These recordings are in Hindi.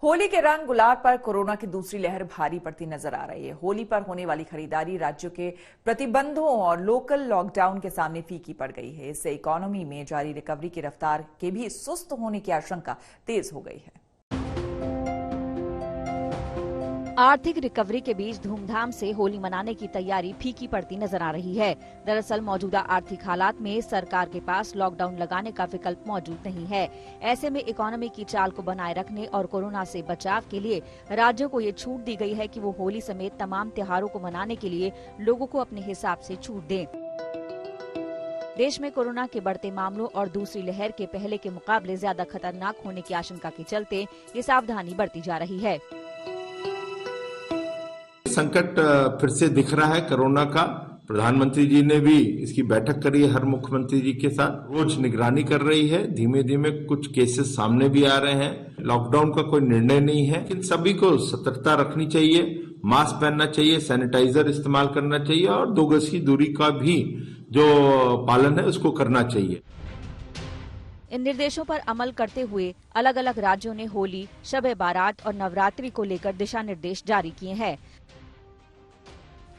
होली के रंग गुलाल पर कोरोना की दूसरी लहर भारी पड़ती नजर आ रही है। होली पर होने वाली खरीदारी राज्यों के प्रतिबंधों और लोकल लॉकडाउन के सामने फीकी पड़ गई है। इससे इकोनॉमी में जारी रिकवरी की रफ्तार के भी सुस्त होने की आशंका तेज हो गई है। आर्थिक रिकवरी के बीच धूमधाम से होली मनाने की तैयारी फीकी पड़ती नजर आ रही है। दरअसल मौजूदा आर्थिक हालात में सरकार के पास लॉकडाउन लगाने का विकल्प मौजूद नहीं है। ऐसे में इकोनॉमी की चाल को बनाए रखने और कोरोना से बचाव के लिए राज्यों को ये छूट दी गई है कि वो होली समेत तमाम त्योहारों को मनाने के लिए लोगों को अपने हिसाब से छूट दें। देश में कोरोना के बढ़ते मामलों और दूसरी लहर के पहले के मुकाबले ज्यादा खतरनाक होने की आशंका के चलते ये सावधानी बरती जा रही है। संकट फिर से दिख रहा है कोरोना का। प्रधानमंत्री जी ने भी इसकी बैठक करी है हर मुख्यमंत्री जी के साथ। रोज निगरानी कर रही है। धीमे धीमे कुछ केसेस सामने भी आ रहे हैं। लॉकडाउन का कोई निर्णय नहीं है, लेकिन सभी को सतर्कता रखनी चाहिए, मास्क पहनना चाहिए, सैनिटाइजर इस्तेमाल करना चाहिए और 2 गज की दूरी का भी जो पालन है उसको करना चाहिए। इन निर्देशों पर अमल करते हुए अलग अलग राज्यों ने होली, शब बारात और नवरात्रि को लेकर दिशा निर्देश जारी किए हैं।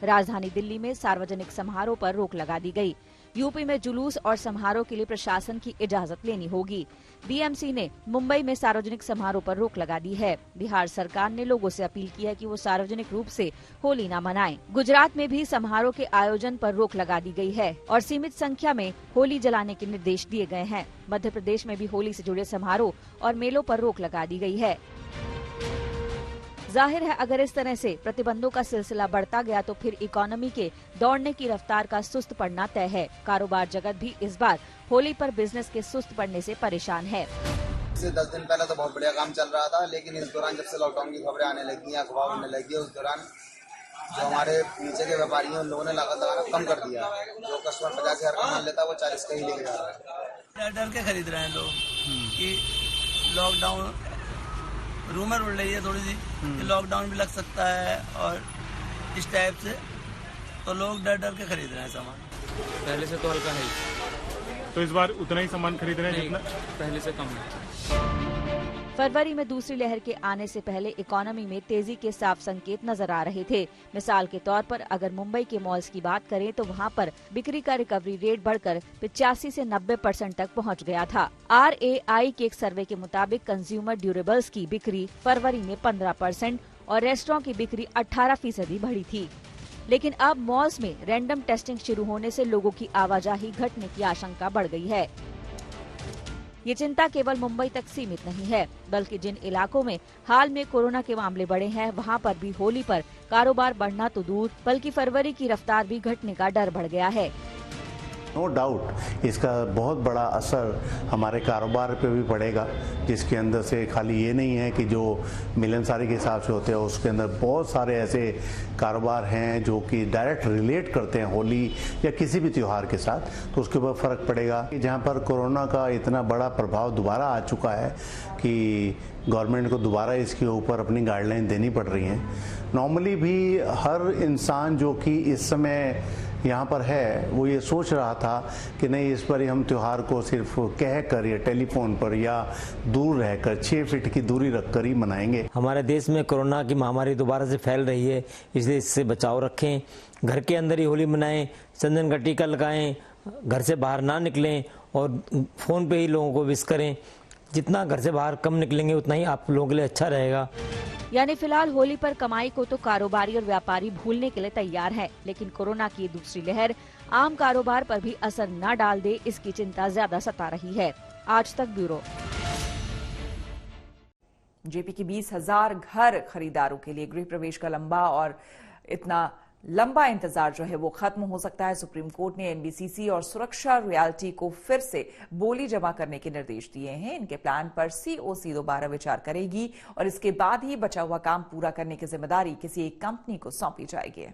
राजधानी दिल्ली में सार्वजनिक समारोह पर रोक लगा दी गई। यूपी में जुलूस और समारोह के लिए प्रशासन की इजाजत लेनी होगी। बीएमसी ने मुंबई में सार्वजनिक समारोह पर रोक लगा दी है। बिहार सरकार ने लोगों से अपील की है कि वो सार्वजनिक रूप से होली न मनाएं। गुजरात में भी समारोह के आयोजन पर रोक लगा दी गई है और सीमित संख्या में होली जलाने के निर्देश दिए गए हैं। मध्य प्रदेश में भी होली से जुड़े समारोह और मेलों पर रोक लगा दी गई है। जाहिर है अगर इस तरह से प्रतिबंधों का सिलसिला बढ़ता गया तो फिर इकोनॉमी के दौड़ने की रफ्तार का सुस्त पड़ना तय है। कारोबार जगत भी इस बार होली पर बिजनेस के सुस्त पड़ने से परेशान है। 10 दिन पहले तो बहुत बढ़िया काम चल रहा था, लेकिन इस दौरान जब से लॉकडाउन की खबरें आने लगी, अखबार आने लगी, उस दौरान जो हमारे नीचे के व्यापारी हैं उन लोगों ने लागत लगाना कम कर दिया। जो कस्टमर 50,000 का माल लेता है वो 40 का ही लेके जा रहा है। डर के खरीद रहे हैं लोग कि लॉकडाउन रूमर उड़ रही है थोड़ी सी कि लॉकडाउन भी लग सकता है और इस टाइप से, तो लोग डर के खरीद रहे हैं सामान। पहले से तो हल्का है, तो इस बार उतना ही सामान खरीद रहे हैं जितना पहले से कम है। फरवरी में दूसरी लहर के आने से पहले इकोनॉमी में तेजी के साफ संकेत नजर आ रहे थे। मिसाल के तौर पर अगर मुंबई के मॉल्स की बात करें तो वहां पर बिक्री का रिकवरी रेट बढ़कर 85 से 90% तक पहुंच गया था। RAI के एक सर्वे के मुताबिक कंज्यूमर ड्यूरेबल्स की बिक्री फरवरी में 15% और रेस्टोरेंट की बिक्री 18% बढ़ी थी। लेकिन अब मॉल्स में रैंडम टेस्टिंग शुरू होने से लोगों की आवाजाही घटने की आशंका बढ़ गई है। ये चिंता केवल मुंबई तक सीमित नहीं है, बल्कि जिन इलाकों में हाल में कोरोना के मामले बढ़े हैं वहां पर भी होली पर कारोबार बढ़ना तो दूर बल्कि फरवरी की रफ्तार भी घटने का डर बढ़ गया है। नो डाउट इसका बहुत बड़ा असर हमारे कारोबार पे भी पड़ेगा, जिसके अंदर से खाली ये नहीं है कि जो मिलनसारी के हिसाब से होते हैं, उसके अंदर बहुत सारे ऐसे कारोबार हैं जो कि डायरेक्ट रिलेट करते हैं होली या किसी भी त्यौहार के साथ, तो उसके ऊपर फ़र्क पड़ेगा। जहाँ पर कोरोना का इतना बड़ा प्रभाव दोबारा आ चुका है कि गवर्नमेंट को दोबारा इसके ऊपर अपनी गाइडलाइन देनी पड़ रही हैं। नॉर्मली भी हर इंसान जो कि इस समय यहाँ पर है वो ये सोच रहा था कि नहीं, इस पर हम त्यौहार को सिर्फ कह कर या टेलीफोन पर या दूर रहकर 6 फीट की दूरी रखकर ही मनाएंगे। हमारे देश में कोरोना की महामारी दोबारा से फैल रही है, इसलिए इससे बचाव रखें, घर के अंदर ही होली मनाएं, चंदन का टीका लगाएं, घर से बाहर ना निकलें और फोन पे ही लोगों को विश करें। जितना घर से बाहर कम निकलेंगे उतना ही आप लोगों के लिए अच्छा रहेगा। यानी फिलहाल होली पर कमाई को तो कारोबारी और व्यापारी भूलने के लिए तैयार है, लेकिन कोरोना की दूसरी लहर आम कारोबार पर भी असर न डाल दे, इसकी चिंता ज्यादा सता रही है। आज तक ब्यूरो। जेपी की 20,000 घर खरीदारों के लिए गृह प्रवेश का लंबा और इतना लंबा इंतजार जो है वो खत्म हो सकता है। सुप्रीम कोर्ट ने एनबीसीसी और सुरक्षा रियल्टी को फिर से बोली जमा करने के निर्देश दिए हैं। इनके प्लान पर सीओसी दोबारा विचार करेगी और इसके बाद ही बचा हुआ काम पूरा करने की जिम्मेदारी किसी एक कंपनी को सौंपी जाएगी।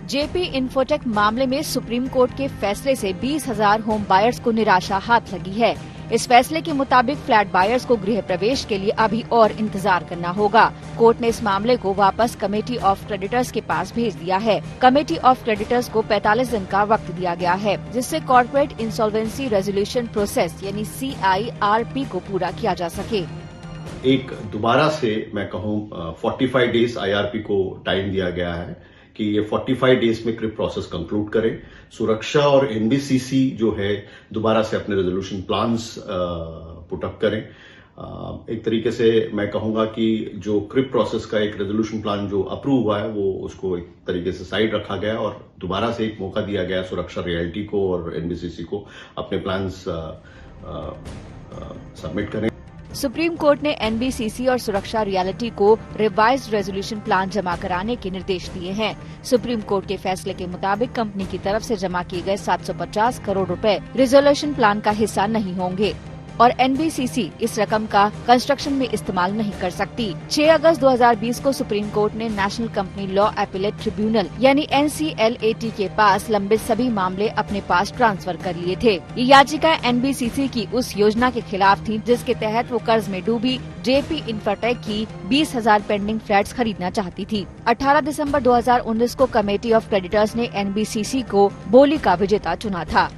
जेपी इन्फोटेक मामले में सुप्रीम कोर्ट के फैसले से 20,000 होम बायर्स को निराशा हाथ लगी है। इस फैसले के मुताबिक फ्लैट बायर्स को गृह प्रवेश के लिए अभी और इंतजार करना होगा। कोर्ट ने इस मामले को वापस कमेटी ऑफ क्रेडिटर्स के पास भेज दिया है। कमेटी ऑफ क्रेडिटर्स को 45 दिन का वक्त दिया गया है, जिससे कॉर्पोरेट इंसॉल्वेंसी रेजोल्यूशन प्रोसेस यानी CIRP को पूरा किया जा सके। एक दोबारा से मैं कहूँ 45 डेज IRP को टाइम दिया गया है कि ये 45 डेज में क्रिप प्रोसेस कंक्लूड करें। सुरक्षा और NBCC जो है दोबारा से अपने रेजोल्यूशन प्लान्स पुटअप करें। एक तरीके से मैं कहूंगा कि जो क्रिप प्रोसेस का एक रेजोल्यूशन प्लान जो अप्रूव हुआ है वो उसको एक तरीके से साइड रखा गया और दोबारा से एक मौका दिया गया सुरक्षा रियल्टी को और NBCC को अपने प्लान्स सबमिट करें। सुप्रीम कोर्ट ने NBCC और सुरक्षा रियल्टी को रिवाइज्ड रेजोल्यूशन प्लान जमा कराने के निर्देश दिए हैं। सुप्रीम कोर्ट के फैसले के मुताबिक कंपनी की तरफ से जमा किए गए 750 करोड़ रुपए रेजोल्यूशन प्लान का हिस्सा नहीं होंगे और NBCC इस रकम का कंस्ट्रक्शन में इस्तेमाल नहीं कर सकती। 6 अगस्त 2020 को सुप्रीम कोर्ट ने national company law appellate tribunal यानी NCLAT के पास लंबित सभी मामले अपने पास ट्रांसफर कर लिए थे। ये याचिका NBCC की उस योजना के खिलाफ थी जिसके तहत वो कर्ज में डूबी JP इंफ्राटेक की 20,000 पेंडिंग फ्लैट्स खरीदना चाहती थी। 18 दिसंबर 2019 को कमेटी ऑफ क्रेडिटर्स ने NBCC को बोली का विजेता चुना था।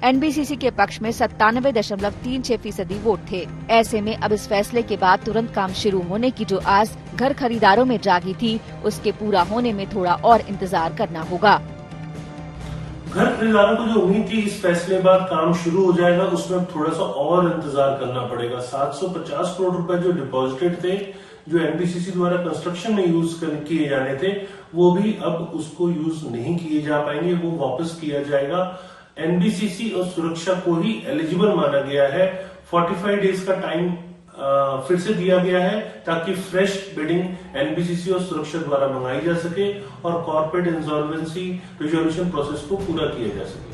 NBCC के पक्ष में 97.36% वोट थे। ऐसे में अब इस फैसले के बाद तुरंत काम शुरू होने की जो आस घर खरीदारों में जागी थी, उसके पूरा होने में थोड़ा और इंतजार करना होगा। घर खरीदारों को जो उम्मीद थी इस फैसले के बाद काम शुरू हो जाएगा, उसमें थोड़ा सा और इंतजार करना पड़ेगा। 750 करोड़ रुपए जो डिपॉजिटेड थे, जो NBCC द्वारा कंस्ट्रक्शन में यूज किए जाने थे, वो भी अब उसको यूज नहीं किए जा पाएंगे, वो वापस किया जाएगा। NBCC और सुरक्षा को ही एलिजिबल माना गया है। 45 डेज का टाइम फिर से दिया गया है ताकि फ्रेश बिडिंग NBCC और सुरक्षा द्वारा मंगाई जा सके और कॉर्पोरेट इंसॉल्वेंसी रिजोल्यूशन प्रोसेस को पूरा किया जा सके।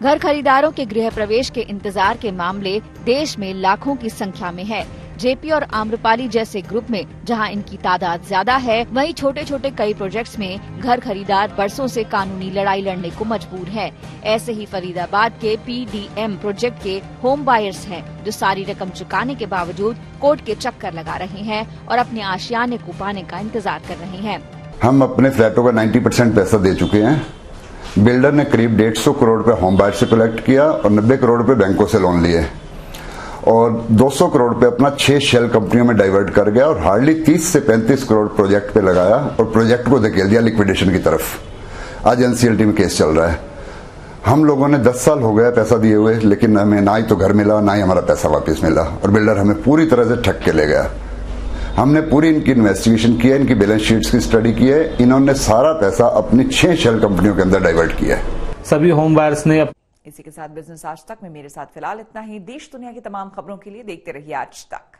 घर खरीदारों के गृह प्रवेश के इंतजार के मामले देश में लाखों की संख्या में है। JP और आम्रपाली जैसे ग्रुप में जहां इनकी तादाद ज्यादा है, वहीं छोटे छोटे कई प्रोजेक्ट्स में घर खरीदार बरसों से कानूनी लड़ाई लड़ने को मजबूर है। ऐसे ही फरीदाबाद के PDM प्रोजेक्ट के होम बायर्स हैं, जो सारी रकम चुकाने के बावजूद कोर्ट के चक्कर लगा रहे हैं और अपने आशियाने को पाने का इंतजार कर रहे हैं। हम अपने फ्लैटों का 90% पैसा दे चुके हैं। बिल्डर ने करीब 150 करोड़ रुपए होम बायर से कलेक्ट किया और 90 करोड़ रुपए बैंकों से लोन लिए और 200 करोड़ रुपए अपना 6 शेल कंपनियों में डाइवर्ट कर गया और हार्डली 30 से 35 करोड़ प्रोजेक्ट पे लगाया और प्रोजेक्ट को धकेल दिया लिक्विडेशन की तरफ। आज NCLT में केस चल रहा है। हम लोगों ने 10 साल हो गया पैसा दिए हुए, लेकिन हमें ना ही तो घर मिला ना ही हमारा पैसा वापस मिला और बिल्डर हमें पूरी तरह से ठग के ले गया। हमने पूरी इनकी इन्वेस्टिगेशन की है, इनकी बैलेंस शीट्स की स्टडी की है। इन्होंने सारा पैसा अपनी 6 शेल कंपनियों के अंदर डाइवर्ट किया है। सभी होम बायर्स ने इसी के साथ बिजनेस आज तक में मेरे साथ फिलहाल इतना ही। देश दुनिया की तमाम खबरों के लिए देखते रहिए आज तक।